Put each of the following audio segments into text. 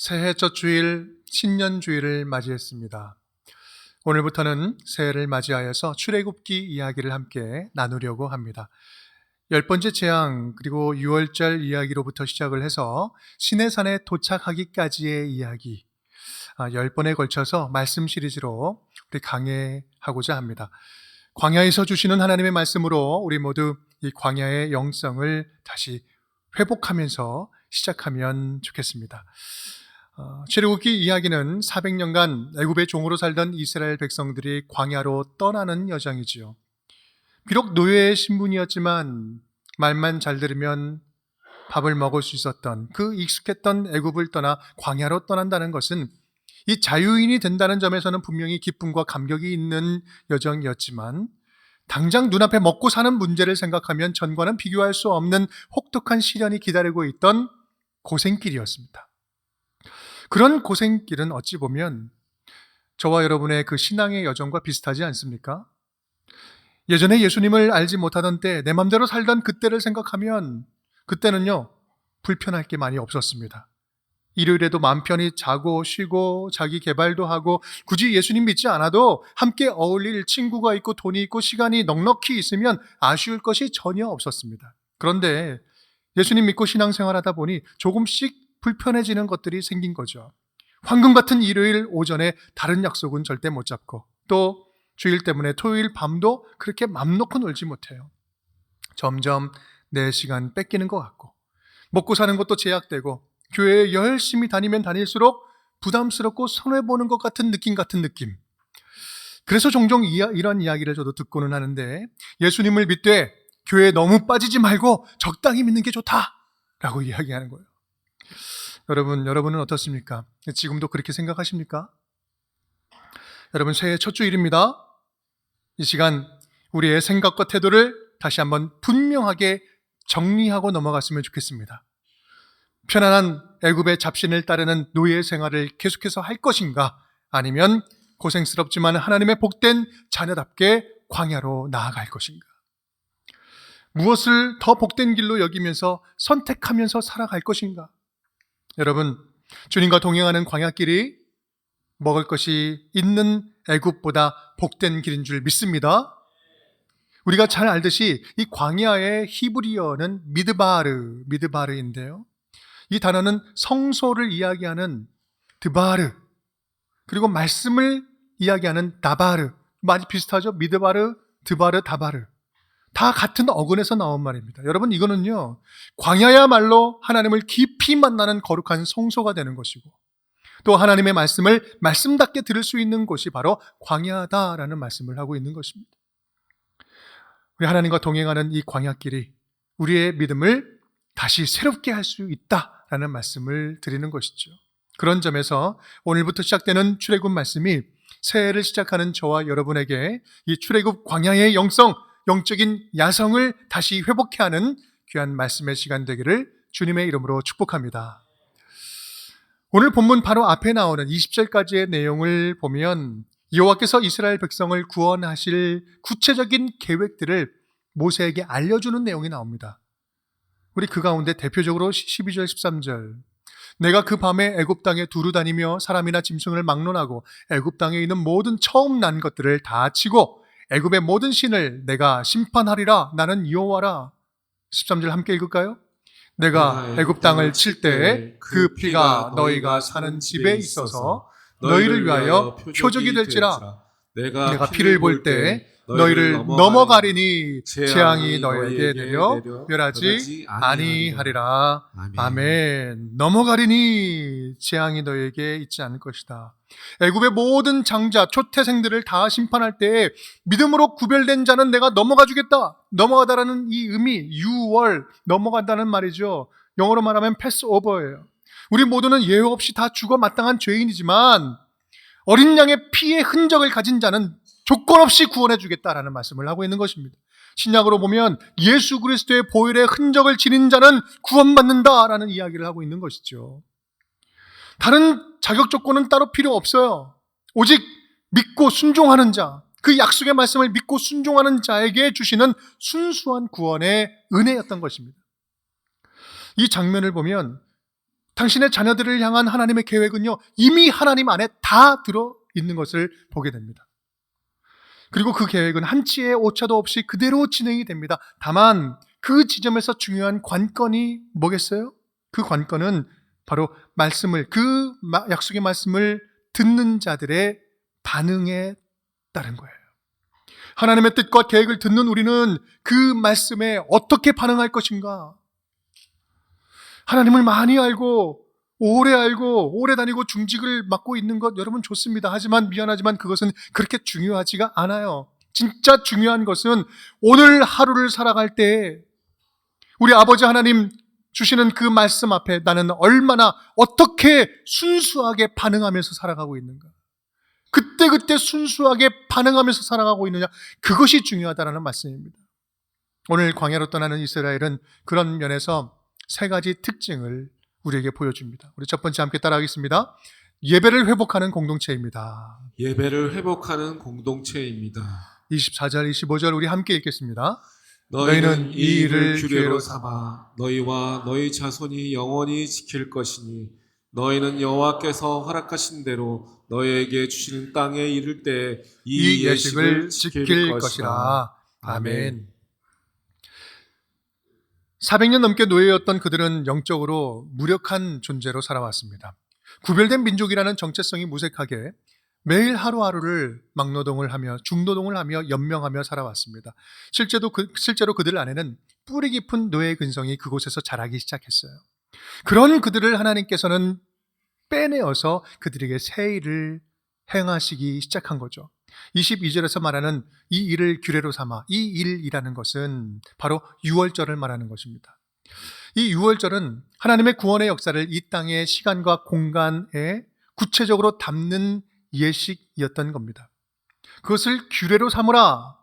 새해 첫 주일 신년주일을 맞이했습니다. 오늘부터는 새해를 맞이하여서 출애굽기 이야기를 함께 나누려고 합니다. 10번째 재앙 그리고 6월절 이야기로부터 시작을 해서 시내산에 도착하기까지의 이야기 10번에 걸쳐서 말씀 시리즈로 우리 강해하고자 합니다. 광야에서 주시는 하나님의 말씀으로 우리 모두 이 광야의 영성을 다시 회복하면서 시작하면 좋겠습니다. 출애굽기 이야기는 400년간 애굽의 종으로 살던 이스라엘 백성들이 광야로 떠나는 여정이지요. 비록 노예의 신분이었지만 말만 잘 들으면 밥을 먹을 수 있었던 그 익숙했던 애굽을 떠나 광야로 떠난다는 것은 이 자유인이 된다는 점에서는 분명히 기쁨과 감격이 있는 여정이었지만 당장 눈앞에 먹고 사는 문제를 생각하면 전과는 비교할 수 없는 혹독한 시련이 기다리고 있던 고생길이었습니다. 그런 고생길은 어찌 보면 저와 여러분의 그 신앙의 여정과 비슷하지 않습니까? 예전에 예수님을 알지 못하던 때 내 맘대로 살던 그때를 생각하면 그때는요 불편할 게 많이 없었습니다. 일요일에도 마음 편히 자고 쉬고 자기 개발도 하고 굳이 예수님 믿지 않아도 함께 어울릴 친구가 있고 돈이 있고 시간이 넉넉히 있으면 아쉬울 것이 전혀 없었습니다. 그런데 예수님 믿고 신앙생활하다 보니 조금씩 불편해지는 것들이 생긴 거죠. 황금 같은 일요일 오전에 다른 약속은 절대 못 잡고 또 주일 때문에 토요일 밤도 그렇게 맘 놓고 놀지 못해요. 점점 내 시간 뺏기는 것 같고 먹고 사는 것도 제약되고 교회에 열심히 다니면 다닐수록 부담스럽고 손해보는 것 같은 느낌. 그래서 종종 이런 이야기를 저도 듣고는 하는데 예수님을 믿되 교회에 너무 빠지지 말고 적당히 믿는 게 좋다라고 이야기하는 거예요. 여러분은 어떻습니까? 지금도 그렇게 생각하십니까? 여러분 새해 첫 주일입니다. 이 시간 우리의 생각과 태도를 다시 한번 분명하게 정리하고 넘어갔으면 좋겠습니다. 편안한 애굽의 잡신을 따르는 노예 생활을 계속해서 할 것인가 아니면 고생스럽지만 하나님의 복된 자녀답게 광야로 나아갈 것인가 무엇을 더 복된 길로 여기면서 선택하면서 살아갈 것인가 여러분 주님과 동행하는 광야길이 먹을 것이 있는 애굽보다 복된 길인 줄 믿습니다. 우리가 잘 알듯이 이 광야의 히브리어는 미드바르인데요. 이 단어는 성소를 이야기하는 드바르 그리고 말씀을 이야기하는 다바르 많이 비슷하죠? 미드바르, 드바르, 다바르 다 같은 어근에서 나온 말입니다. 여러분 이거는요 광야야말로 하나님을 깊이 만나는 거룩한 성소가 되는 것이고 또 하나님의 말씀을 말씀답게 들을 수 있는 곳이 바로 광야다라는 말씀을 하고 있는 것입니다. 우리 하나님과 동행하는 이 광야길이 우리의 믿음을 다시 새롭게 할 수 있다라는 말씀을 드리는 것이죠. 그런 점에서 오늘부터 시작되는 출애굽 말씀이 새해를 시작하는 저와 여러분에게 이 출애굽 광야의 영적인 야성을 다시 회복해 하는 귀한 말씀의 시간 되기를 주님의 이름으로 축복합니다. 오늘 본문 바로 앞에 나오는 20절까지의 내용을 보면 여호와께서 이스라엘 백성을 구원하실 구체적인 계획들을 모세에게 알려주는 내용이 나옵니다. 우리 그 가운데 대표적으로 12절 13절 내가 그 밤에 애굽 땅에 두루 다니며 사람이나 짐승을 막론하고 애굽 땅에 있는 모든 처음 난 것들을 다 치고 애굽의 모든 신을 내가 심판하리라 나는 여호와라. 13절 함께 읽을까요? 내가 애굽 땅을 칠 때에 그 피가 너희가 사는 집에 있어서 너희를 위하여 표적이 될지라. 내가 피를 볼 때 너희를 넘어가리니 재앙이 너희에게 내려 멸하지 아니하리라. 아멘. 넘어가리니 재앙이 너희에게 있지 않을 것이다. 애굽의 모든 장자 초태생들을 다 심판할 때 믿음으로 구별된 자는 내가 넘어가 주겠다. 넘어가다라는 이 의미 유월 넘어간다는 말이죠. 영어로 말하면 패스오버예요. 우리 모두는 예외 없이 다 죽어 마땅한 죄인이지만 어린 양의 피의 흔적을 가진 자는 조건 없이 구원해 주겠다라는 말씀을 하고 있는 것입니다. 신약으로 보면 예수 그리스도의 보혈의 흔적을 지닌 자는 구원받는다라는 이야기를 하고 있는 것이죠. 다른 자격 조건은 따로 필요 없어요. 오직 믿고 순종하는 자, 그 약속의 말씀을 믿고 순종하는 자에게 주시는 순수한 구원의 은혜였던 것입니다. 이 장면을 보면 당신의 자녀들을 향한 하나님의 계획은요, 이미 하나님 안에 다 들어있는 것을 보게 됩니다. 그리고 그 계획은 한치의 오차도 없이 그대로 진행이 됩니다. 다만 그 지점에서 중요한 관건이 뭐겠어요? 그 관건은 바로 말씀을, 그 약속의 말씀을 듣는 자들의 반응에 따른 거예요. 하나님의 뜻과 계획을 듣는 우리는 그 말씀에 어떻게 반응할 것인가? 하나님을 많이 알고 오래 다니고 중직을 맡고 있는 것 여러분 좋습니다. 하지만 미안하지만 그것은 그렇게 중요하지가 않아요. 진짜 중요한 것은 오늘 하루를 살아갈 때 우리 아버지 하나님 주시는 그 말씀 앞에 나는 얼마나 어떻게 순수하게 반응하면서 살아가고 있는가. 그때 순수하게 반응하면서 살아가고 있느냐, 그것이 중요하다는 말씀입니다. 오늘 광야로 떠나는 이스라엘은 그런 면에서 세 가지 특징을 우리에게 보여줍니다. 우리 첫 번째 함께 따라하겠습니다. 예배를 회복하는 공동체입니다. 예배를 회복하는 공동체입니다. 24절, 25절 우리 함께 읽겠습니다. 너희는 이 일을 규례로 삼아 너희와 너희 자손이 영원히 지킬 것이니 너희는 여호와께서 허락하신 대로 너희에게 주시는 땅에 이를 때 이 예식을 지킬 것이라. 아멘. 400년 넘게 노예였던 그들은 영적으로 무력한 존재로 살아왔습니다. 구별된 민족이라는 정체성이 무색하게 매일 하루하루를 막노동을 하며 중노동을 하며 연명하며 살아왔습니다. 실제로 그들 안에는 뿌리 깊은 노예 근성이 그곳에서 자라기 시작했어요. 그런 그들을 하나님께서는 빼내어서 그들에게 새 일을 행하시기 시작한 거죠. 22절에서 말하는 이 일을 규례로 삼아, 이 일이라는 것은 바로 유월절을 말하는 것입니다. 이 유월절은 하나님의 구원의 역사를 이 땅의 시간과 공간에 구체적으로 담는 예식이었던 겁니다. 그것을 규례로 삼으라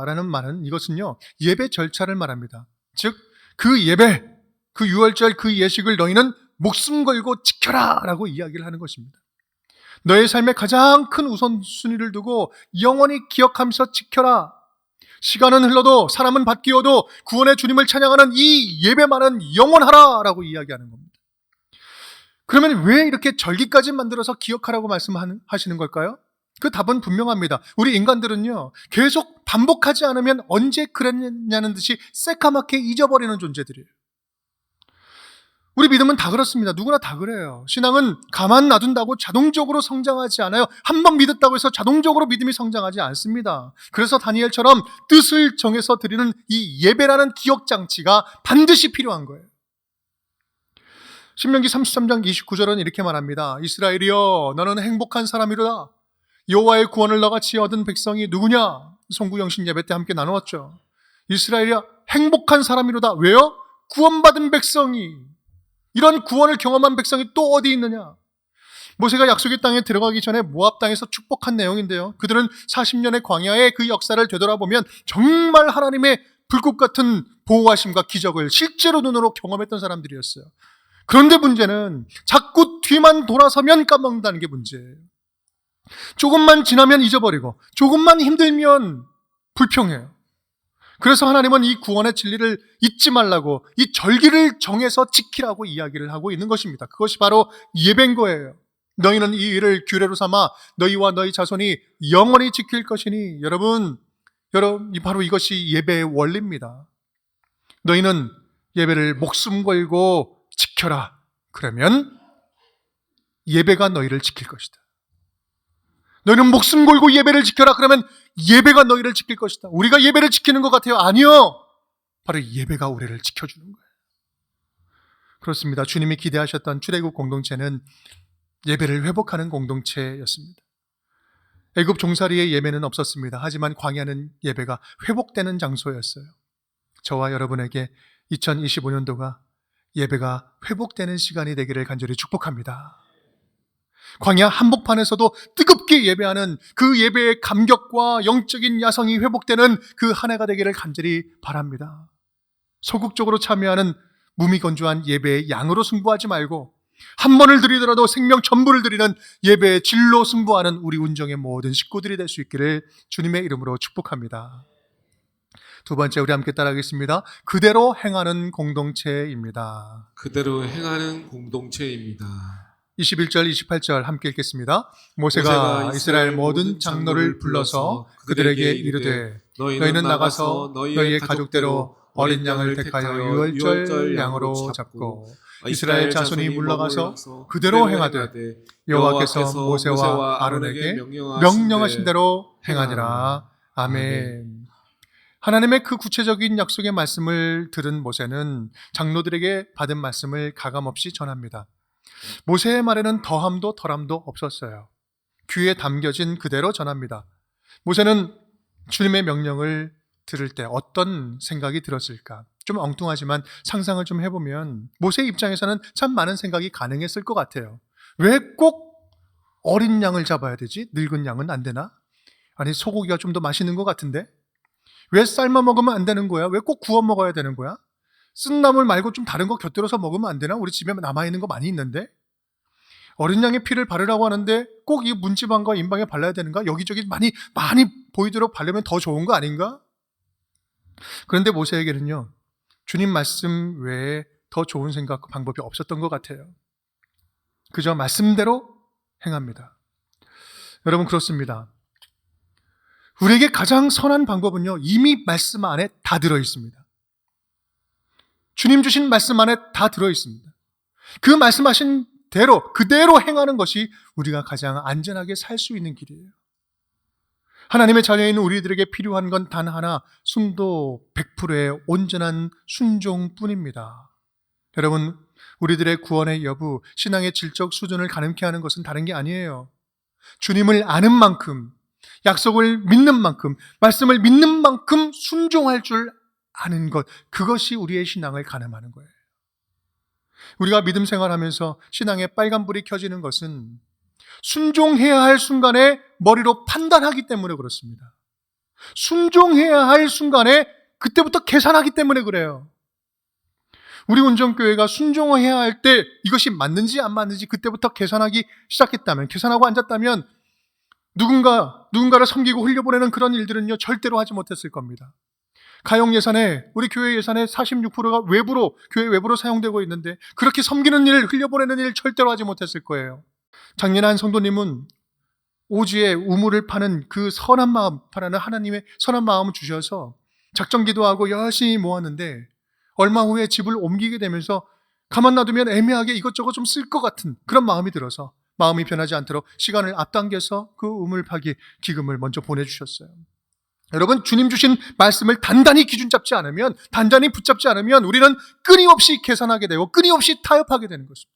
라는 말은 이것은요, 예배 절차를 말합니다. 즉, 그 예배, 그 유월절 그 예식을 너희는 목숨 걸고 지켜라 라고 이야기를 하는 것입니다. 너의 삶의 가장 큰 우선순위를 두고 영원히 기억하면서 지켜라. 시간은 흘러도 사람은 바뀌어도 구원의 주님을 찬양하는 이 예배만은 영원하라 라고 이야기하는 겁니다. 그러면 왜 이렇게 절기까지 만들어서 기억하라고 말씀하시는 걸까요? 그 답은 분명합니다. 우리 인간들은요, 계속 반복하지 않으면 언제 그랬냐는 듯이 새까맣게 잊어버리는 존재들이에요. 우리 믿음은 다 그렇습니다. 누구나 다 그래요. 신앙은 가만 놔둔다고 자동적으로 성장하지 않아요. 한번 믿었다고 해서 자동적으로 믿음이 성장하지 않습니다. 그래서 다니엘처럼 뜻을 정해서 드리는 이 예배라는 기억장치가 반드시 필요한 거예요. 신명기 33장 29절은 이렇게 말합니다. 이스라엘이여 너는 행복한 사람이로다. 여호와의 구원을 너같이 얻은 백성이 누구냐? 송구영신 예배 때 함께 나누었죠. 이스라엘이여 행복한 사람이로다. 왜요? 구원받은 백성이, 이런 구원을 경험한 백성이 또 어디 있느냐? 모세가 약속의 땅에 들어가기 전에 모압 땅에서 축복한 내용인데요. 그들은 40년의 광야의 그 역사를 되돌아보면 정말 하나님의 불꽃 같은 보호하심과 기적을 실제로 눈으로 경험했던 사람들이었어요. 그런데 문제는 자꾸 뒤만 돌아서면 까먹는다는 게 문제예요. 조금만 지나면 잊어버리고 조금만 힘들면 불평해요. 그래서 하나님은 이 구원의 진리를 잊지 말라고 이 절기를 정해서 지키라고 이야기를 하고 있는 것입니다. 그것이 바로 예배인 거예요. 너희는 이 일을 규례로 삼아 너희와 너희 자손이 영원히 지킬 것이니. 여러분, 바로 이것이 예배의 원리입니다. 너희는 예배를 목숨 걸고 지켜라. 그러면 예배가 너희를 지킬 것이다. 너희는 목숨 걸고 예배를 지켜라. 그러면 예배가 너희를 지킬 것이다. 우리가 예배를 지키는 것 같아요? 아니요. 바로 예배가 우리를 지켜주는 거예요. 그렇습니다. 주님이 기대하셨던 출애굽 공동체는 예배를 회복하는 공동체였습니다. 애굽 종살이의 예배는 없었습니다. 하지만 광야는 예배가 회복되는 장소였어요. 저와 여러분에게 2025년도가 예배가 회복되는 시간이 되기를 간절히 축복합니다. 광야 한복판에서도 뜨겁게 예배하는 그 예배의 감격과 영적인 야성이 회복되는 그 한 해가 되기를 간절히 바랍니다. 소극적으로 참여하는 무미건조한 예배의 양으로 승부하지 말고 한 번을 드리더라도 생명 전부를 드리는 예배의 질로 승부하는 우리 운정의 모든 식구들이 될 수 있기를 주님의 이름으로 축복합니다. 두 번째 우리 함께 따라하겠습니다. 그대로 행하는 공동체입니다. 그대로 행하는 공동체입니다. 21절, 28절 함께 읽겠습니다. 모세가 이스라엘 모든 장로를 불러서 그들에게 이르되 너희는 나가서 너희의 가족대로 어린 양을 택하여 유월절 양으로 잡고 이스라엘 자손이 물러가서 그대로 행하되 여호와께서 모세와 아론에게 명령하신 대로 행하니라. 아멘. 하나님의 그 구체적인 약속의 말씀을 들은 모세는 장로들에게 받은 말씀을 가감없이 전합니다. 모세의 말에는 더함도 덜함도 없었어요. 귀에 담겨진 그대로 전합니다. 모세는 주님의 명령을 들을 때 어떤 생각이 들었을까? 좀 엉뚱하지만 상상을 좀 해보면 모세의 입장에서는 참 많은 생각이 가능했을 것 같아요. 왜 꼭 어린 양을 잡아야 되지? 늙은 양은 안 되나? 아니, 소고기가 좀 더 맛있는 것 같은데? 왜 삶아 먹으면 안 되는 거야? 왜 꼭 구워 먹어야 되는 거야? 쓴 나물 말고 좀 다른 거 곁들여서 먹으면 안 되나? 우리 집에 남아있는 거 많이 있는데? 어린 양의 피를 바르라고 하는데 꼭 이 문지방과 인방에 발라야 되는가? 여기저기 많이 보이도록 바르면 더 좋은 거 아닌가? 그런데 모세에게는요, 주님 말씀 외에 더 좋은 생각, 방법이 없었던 것 같아요. 그저 말씀대로 행합니다. 여러분, 그렇습니다. 우리에게 가장 선한 방법은요, 이미 말씀 안에 다 들어있습니다. 주님 주신 말씀 안에 다 들어있습니다. 그 말씀하신 대로, 그대로 행하는 것이 우리가 가장 안전하게 살 수 있는 길이에요. 하나님의 자녀인 우리들에게 필요한 건 단 하나, 순도 100%의 온전한 순종뿐입니다. 여러분, 우리들의 구원의 여부, 신앙의 질적 수준을 가늠케 하는 것은 다른 게 아니에요. 주님을 아는 만큼, 약속을 믿는 만큼, 말씀을 믿는 만큼 순종할 줄 아는 것, 그것이 우리의 신앙을 가늠하는 거예요. 우리가 믿음 생활하면서 신앙의 빨간불이 켜지는 것은 순종해야 할 순간에 머리로 판단하기 때문에 그렇습니다. 순종해야 할 순간에 그때부터 계산하기 때문에 그래요. 우리 온전교회가 순종해야 할 때 이것이 맞는지 안 맞는지 그때부터 계산하기 시작했다면, 계산하고 앉았다면 누군가를 섬기고 흘려보내는 그런 일들은요, 절대로 하지 못했을 겁니다. 가용 예산에, 우리 교회 예산의 46%가 교회 외부로 사용되고 있는데 그렇게 섬기는 일, 흘려보내는 일 절대로 하지 못했을 거예요. 작년에 한 성도님은 오지에 우물을 파는 그 선한 마음, 파라는 하나님의 선한 마음을 주셔서 작정 기도하고 열심히 모았는데 얼마 후에 집을 옮기게 되면서 가만 놔두면 애매하게 이것저것 좀 쓸 것 같은 그런 마음이 들어서 마음이 변하지 않도록 시간을 앞당겨서 그 우물 파기 기금을 먼저 보내주셨어요. 여러분, 주님 주신 말씀을 단단히 기준 잡지 않으면, 단단히 붙잡지 않으면 우리는 끊임없이 계산하게 되고 끊임없이 타협하게 되는 것입니다.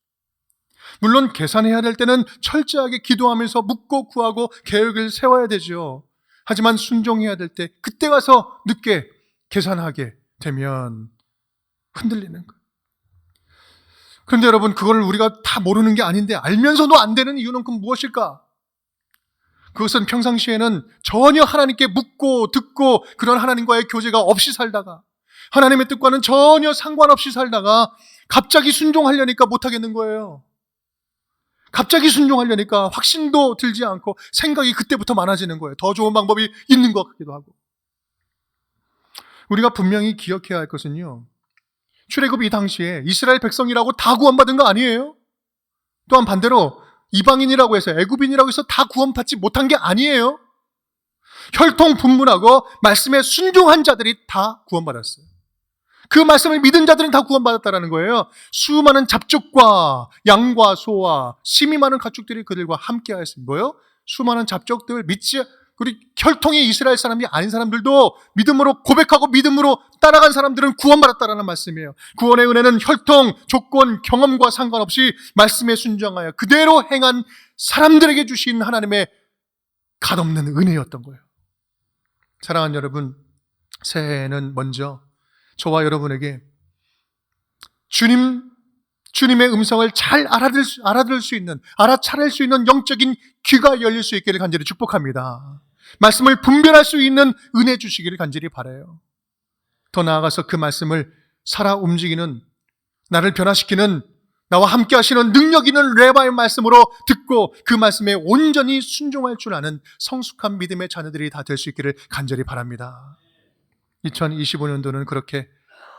물론 계산해야 될 때는 철저하게 기도하면서 묻고 구하고 계획을 세워야 되죠. 하지만 순종해야 될 때 그때 가서 늦게 계산하게 되면 흔들리는 거예요. 그런데 여러분, 그걸 우리가 다 모르는 게 아닌데 알면서도 안 되는 이유는 그럼 무엇일까? 그것은 평상시에는 전혀 하나님께 묻고 듣고 그런 하나님과의 교제가 없이 살다가, 하나님의 뜻과는 전혀 상관없이 살다가 갑자기 순종하려니까 못하겠는 거예요. 갑자기 순종하려니까 확신도 들지 않고 생각이 그때부터 많아지는 거예요. 더 좋은 방법이 있는 것 같기도 하고. 우리가 분명히 기억해야 할 것은요, 출애굽 이 당시에 이스라엘 백성이라고 다 구원받은 거 아니에요. 또한 반대로 이방인이라고 해서, 애굽인이라고 해서 다 구원받지 못한 게 아니에요. 혈통 분분하고 말씀에 순종한 자들이 다 구원받았어요. 그 말씀을 믿은 자들은 다 구원받았다는 거예요. 수많은 잡족과 양과 소와 심이 많은 가축들이 그들과 함께 하였습니다. 뭐요? 수많은 잡족들, 우리 혈통이 이스라엘 사람이 아닌 사람들도 믿음으로 고백하고 믿음으로 따라간 사람들은 구원받았다라는 말씀이에요. 구원의 은혜는 혈통, 조건, 경험과 상관없이 말씀에 순종하여 그대로 행한 사람들에게 주신 하나님의 갓없는 은혜였던 거예요. 사랑하는 여러분, 새해에는 먼저 저와 여러분에게 주님의 음성을 잘 알아들을 수 있는, 알아차릴 수 있는 영적인 귀가 열릴 수 있기를 간절히 축복합니다. 말씀을 분별할 수 있는 은혜 주시기를 간절히 바라요. 더 나아가서 그 말씀을 살아 움직이는, 나를 변화시키는, 나와 함께 하시는 능력 있는 레바의 말씀으로 듣고 그 말씀에 온전히 순종할 줄 아는 성숙한 믿음의 자녀들이 다 될 수 있기를 간절히 바랍니다. 2025년도는 그렇게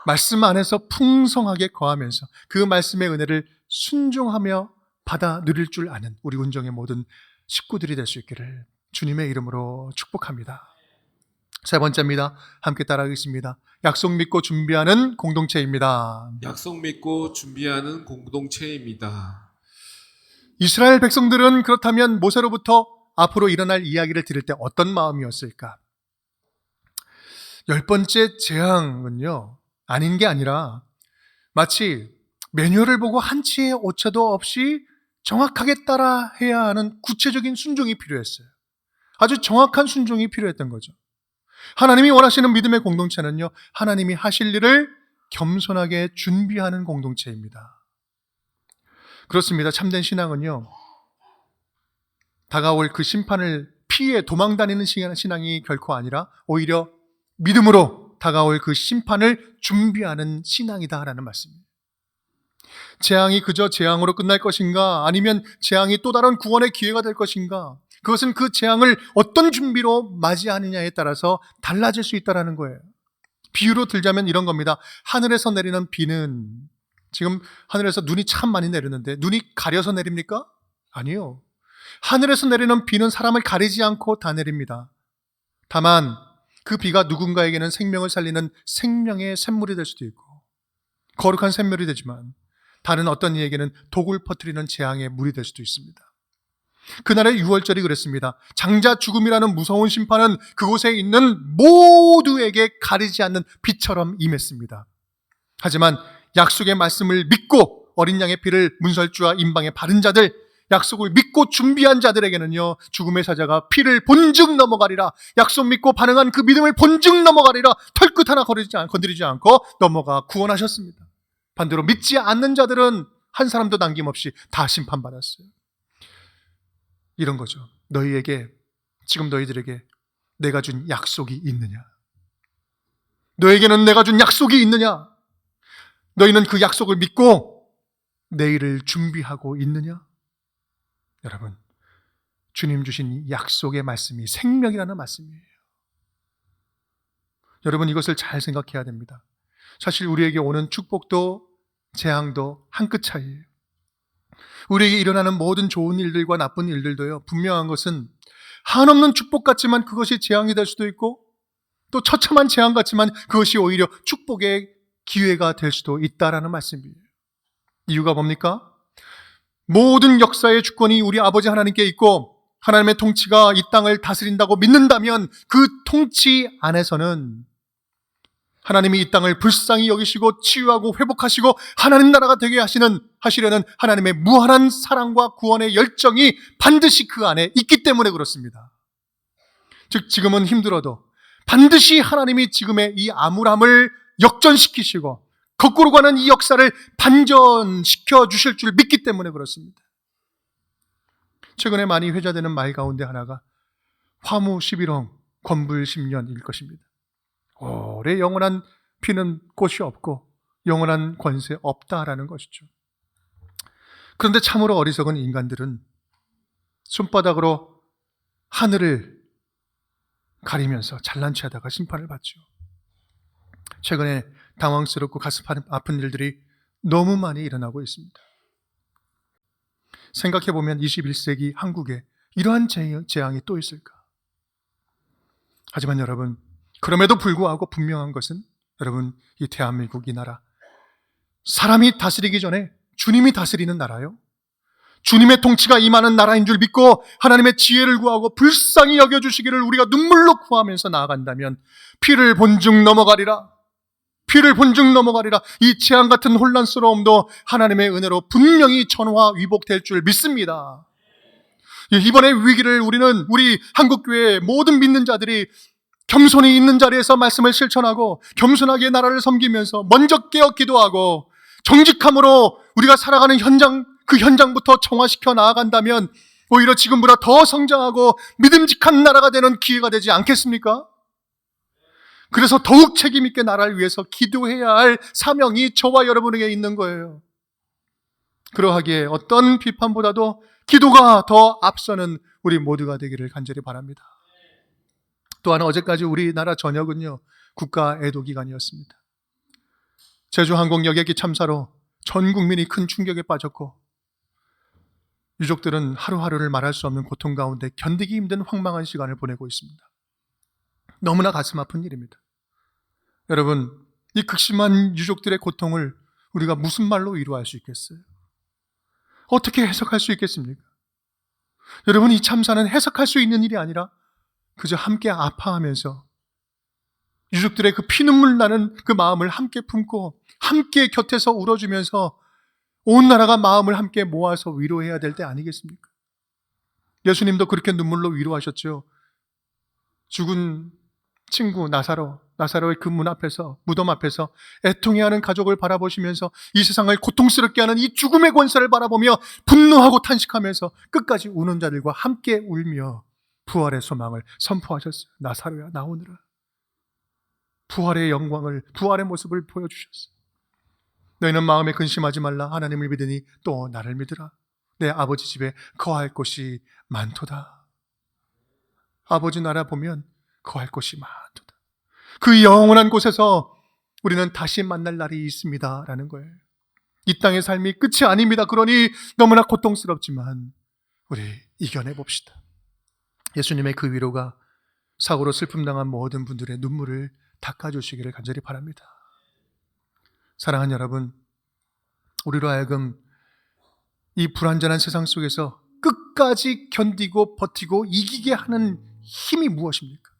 말씀 안에서 풍성하게 거하면서 그 말씀의 은혜를 순종하며 받아 누릴 줄 아는 우리 운정의 모든 식구들이 될 수 있기를 주님의 이름으로 축복합니다. 세 번째입니다. 함께 따라하겠습니다. 약속 믿고 준비하는 공동체입니다. 약속 믿고 준비하는 공동체입니다. 이스라엘 백성들은 그렇다면 모세로부터 앞으로 일어날 이야기를 들을 때 어떤 마음이었을까? 10번째 재앙은요, 아닌 게 아니라 마치 매뉴얼을 보고 한치의 오차도 없이 정확하게 따라 해야 하는 구체적인 순종이 필요했어요. 아주 정확한 순종이 필요했던 거죠. 하나님이 원하시는 믿음의 공동체는요, 하나님이 하실 일을 겸손하게 준비하는 공동체입니다. 그렇습니다. 참된 신앙은요, 다가올 그 심판을 피해 도망다니는 신앙이 결코 아니라 오히려 믿음으로 다가올 그 심판을 준비하는 신앙이다라는 말씀입니다. 재앙이 그저 재앙으로 끝날 것인가, 아니면 재앙이 또 다른 구원의 기회가 될 것인가, 그것은 그 재앙을 어떤 준비로 맞이하느냐에 따라서 달라질 수 있다는 거예요. 비유로 들자면 이런 겁니다. 하늘에서 내리는 비는, 지금 하늘에서 눈이 참 많이 내리는데 눈이 가려서 내립니까? 아니요. 하늘에서 내리는 비는 사람을 가리지 않고 다 내립니다. 다만 그 비가 누군가에게는 생명을 살리는 생명의 샘물이 될 수도 있고 거룩한 샘물이 되지만 다른 어떤 이에게는 독을 퍼뜨리는 재앙의 물이 될 수도 있습니다. 그날의 유월절이 그랬습니다. 장자 죽음이라는 무서운 심판은 그곳에 있는 모두에게 가리지 않는 비처럼 임했습니다. 하지만 약속의 말씀을 믿고 어린 양의 피를 문설주와 임방에 바른 자들, 약속을 믿고 준비한 자들에게는요, 죽음의 사자가 피를 본즉 넘어가리라, 약속 믿고 반응한 그 믿음을 본즉 넘어가리라, 털끝 하나 건드리지 않고 넘어가 구원하셨습니다. 반대로 믿지 않는 자들은 한 사람도 남김없이 다 심판받았어요. 이런 거죠. 너희에게, 지금 너희들에게 내가 준 약속이 있느냐? 너에게는 내가 준 약속이 있느냐? 너희는 그 약속을 믿고 내일을 준비하고 있느냐? 여러분, 주님 주신 이 약속의 말씀이 생명이라는 말씀이에요. 여러분, 이것을 잘 생각해야 됩니다. 사실 우리에게 오는 축복도 재앙도 한 끗 차이예요. 우리에게 일어나는 모든 좋은 일들과 나쁜 일들도요, 분명한 것은 한없는 축복 같지만 그것이 재앙이 될 수도 있고, 또 처참한 재앙 같지만 그것이 오히려 축복의 기회가 될 수도 있다라는 말씀이에요. 이유가 뭡니까? 모든 역사의 주권이 우리 아버지 하나님께 있고 하나님의 통치가 이 땅을 다스린다고 믿는다면 그 통치 안에서는 하나님이 이 땅을 불쌍히 여기시고 치유하고 회복하시고 하나님 나라가 되게 하시려는 하나님의 무한한 사랑과 구원의 열정이 반드시 그 안에 있기 때문에 그렇습니다. 즉 지금은 힘들어도 반드시 하나님이 지금의 이 암울함을 역전시키시고 거꾸로 가는 이 역사를 반전시켜 주실 줄 믿기 때문에 그렇습니다. 최근에 많이 회자되는 말 가운데 하나가 화무 11홍 권불 10년일 것입니다. 오래 영원한 피는 곳이 없고 영원한 권세 없다라는 것이죠. 그런데 참으로 어리석은 인간들은 손바닥으로 하늘을 가리면서 잘난 체하다가 심판을 받죠. 최근에 당황스럽고 가슴 아픈 일들이 너무 많이 일어나고 있습니다. 생각해보면 21세기 한국에 이러한 재앙이 또 있을까? 하지만 여러분, 그럼에도 불구하고 분명한 것은 여러분, 이 대한민국 이 나라, 사람이 다스리기 전에 주님이 다스리는 나라요, 주님의 통치가 임하는 나라인 줄 믿고 하나님의 지혜를 구하고 불쌍히 여겨주시기를 우리가 눈물로 구하면서 나아간다면 피를 본즉 넘어가리라, 피를 본즉 넘어가리라. 이 재앙 같은 혼란스러움도 하나님의 은혜로 분명히 전화 위복될 줄 믿습니다. 이번의 위기를 우리 한국교회의 모든 믿는 자들이 겸손히 있는 자리에서 말씀을 실천하고 겸손하게 나라를 섬기면서 먼저 깨어 기도하고 정직함으로 우리가 살아가는 그 현장부터 정화시켜 나아간다면 오히려 지금보다 더 성장하고 믿음직한 나라가 되는 기회가 되지 않겠습니까? 그래서 더욱 책임 있게 나라를 위해서 기도해야 할 사명이 저와 여러분에게 있는 거예요. 그러하기에 어떤 비판보다도 기도가 더 앞서는 우리 모두가 되기를 간절히 바랍니다. 또한 어제까지 우리나라 전역은요, 국가 애도 기간이었습니다. 제주항공 여객기 참사로 전 국민이 큰 충격에 빠졌고 유족들은 하루하루를 말할 수 없는 고통 가운데 견디기 힘든 황망한 시간을 보내고 있습니다. 너무나 가슴 아픈 일입니다. 여러분, 이 극심한 유족들의 고통을 우리가 무슨 말로 위로할 수 있겠어요? 어떻게 해석할 수 있겠습니까? 여러분, 이 참사는 해석할 수 있는 일이 아니라 그저 함께 아파하면서 유족들의 그 피눈물 나는 그 마음을 함께 품고 함께 곁에서 울어주면서 온 나라가 마음을 함께 모아서 위로해야 될 때 아니겠습니까? 예수님도 그렇게 눈물로 위로하셨죠. 죽은 친구 나사로의 그 문 앞에서, 무덤 앞에서 애통해하는 가족을 바라보시면서 이 세상을 고통스럽게 하는 이 죽음의 권세를 바라보며 분노하고 탄식하면서 끝까지 우는 자들과 함께 울며 부활의 소망을 선포하셨어요. 나사로야, 나오느라. 부활의 영광을, 부활의 모습을 보여주셨어요. 너희는 마음에 근심하지 말라. 하나님을 믿으니 또 나를 믿으라. 내 아버지 집에 거할 곳이 많도다. 아버지 나라 보면 거할 곳이 많도다. 그 영원한 곳에서 우리는 다시 만날 날이 있습니다 라는 거예요. 이 땅의 삶이 끝이 아닙니다. 그러니 너무나 고통스럽지만 우리 이겨내 봅시다. 예수님의 그 위로가 사고로 슬픔 당한 모든 분들의 눈물을 닦아주시기를 간절히 바랍니다. 사랑하는 여러분, 우리로 하여금 이 불완전한 세상 속에서 끝까지 견디고 버티고 이기게 하는 힘이 무엇입니까?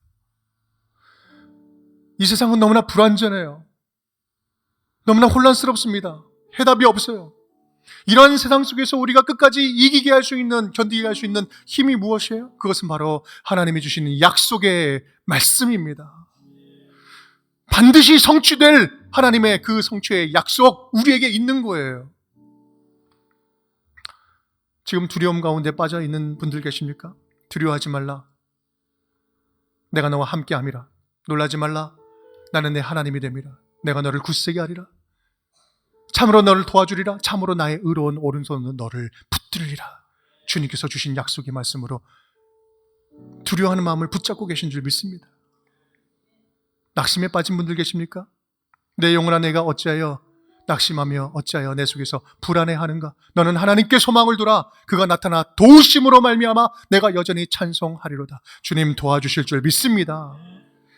이 세상은 너무나 불완전해요. 너무나 혼란스럽습니다. 해답이 없어요. 이런 세상 속에서 우리가 끝까지 이기게 할 수 있는, 견디게 할 수 있는 힘이 무엇이에요? 그것은 바로 하나님이 주시는 약속의 말씀입니다. 반드시 성취될 하나님의 그 성취의 약속 우리에게 있는 거예요. 지금 두려움 가운데 빠져 있는 분들 계십니까? 두려워하지 말라. 내가 너와 함께함이라. 놀라지 말라. 나는 내 하나님이 됨이라. 내가 너를 굳세게 하리라. 참으로 너를 도와주리라. 참으로 나의 의로운 오른손으로 너를 붙들리라. 주님께서 주신 약속의 말씀으로 두려워하는 마음을 붙잡고 계신 줄 믿습니다. 낙심에 빠진 분들 계십니까? 내 영혼아, 내가 어찌하여 낙심하며 어찌하여 내 속에서 불안해하는가? 너는 하나님께 소망을 두라. 그가 나타나 도우심으로 말미암아 내가 여전히 찬송하리로다. 주님 도와주실 줄 믿습니다.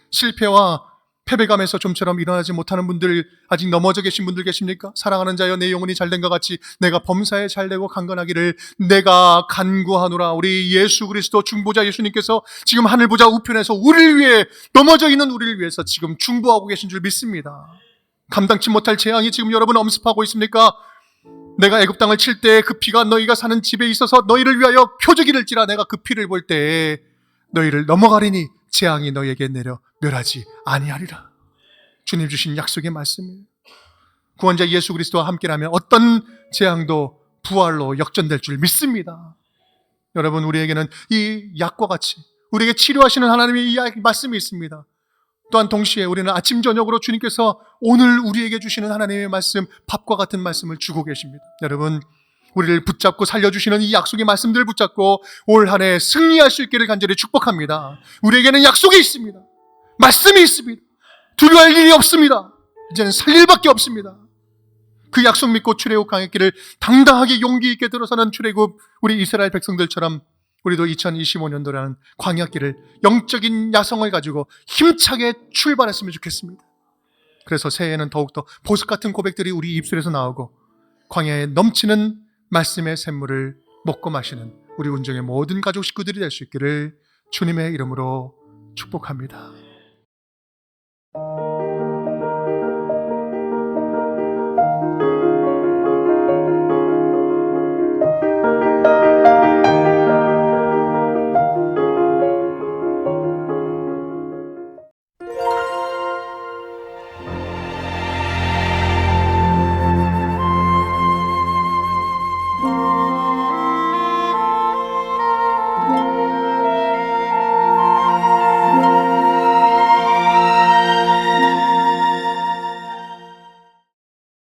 실패와 패배감에서 좀처럼 일어나지 못하는 분들, 아직 넘어져 계신 분들 계십니까? 사랑하는 자여, 내 영혼이 잘된 것 같이 내가 범사에 잘되고 강건하기를 내가 간구하노라. 우리 예수 그리스도 중보자 예수님께서 지금 하늘보좌 우편에서 우리를 위해, 넘어져 있는 우리를 위해서 지금 중보하고 계신 줄 믿습니다. 감당치 못할 재앙이 지금 여러분 엄습하고 있습니까? 내가 애굽 땅을 칠 때 그 피가 너희가 사는 집에 있어서 너희를 위하여 표적이 될지라. 내가 그 피를 볼 때에 너희를 넘어가리니 재앙이 너희에게 내려 멸하지 아니하리라. 주님 주신 약속의 말씀이에요. 구원자 예수 그리스도와 함께라면 어떤 재앙도 부활로 역전될 줄 믿습니다. 여러분, 우리에게는 이 약과 같이 우리에게 치료하시는 하나님의 이 말씀이 있습니다. 또한 동시에 우리는 아침 저녁으로 주님께서 오늘 우리에게 주시는 하나님의 말씀, 밥과 같은 말씀을 주고 계십니다. 여러분, 우리를 붙잡고 살려주시는 이 약속의 말씀들을 붙잡고 올 한 해 승리할 수 있기를 간절히 축복합니다. 우리에게는 약속이 있습니다. 말씀이 있습니다. 두려워할 일이 없습니다. 이제는 살 일밖에 없습니다. 그 약속 믿고 출애굽 광야길을 당당하게 용기 있게 들어서는 출애굽 우리 이스라엘 백성들처럼 우리도 2025년도라는 광야길을 영적인 야성을 가지고 힘차게 출발했으면 좋겠습니다. 그래서 새해에는 더욱더 보석 같은 고백들이 우리 입술에서 나오고 광야에 넘치는 말씀의 샘물을 먹고 마시는 우리 운정의 모든 가족 식구들이 될 수 있기를 주님의 이름으로 축복합니다.